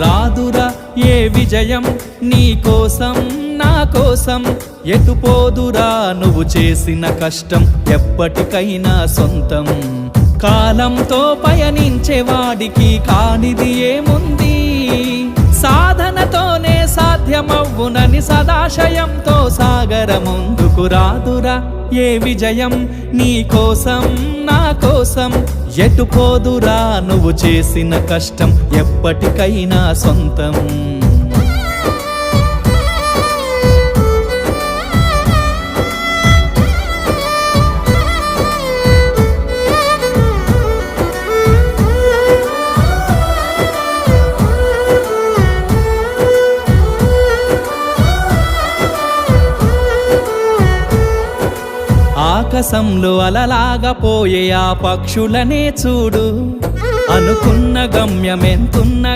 రాదురా ఏ విజయం నీ కోసం నా కోసం, ఎటుపోదురా నువ్వు చేసిన కష్టం ఎప్పటికైనా సొంతం. కాలంతో పయనించేవాడికి కానిది ఏముంది, సాధనతోనే సాధ్యమవ్వునని సదాశయంతో సాగర ముందుకు. రాదురా ఏ విజయం నీ కోసం నా కోసం, ఎటుపోదురా నువ్వు చేసిన కష్టం ఎప్పటికైనా సొంతం. ఆకాశంలో అలలాగా పోయే ఆ పక్షులనే చూడు, అనుకున్న గమ్యమెంతున్న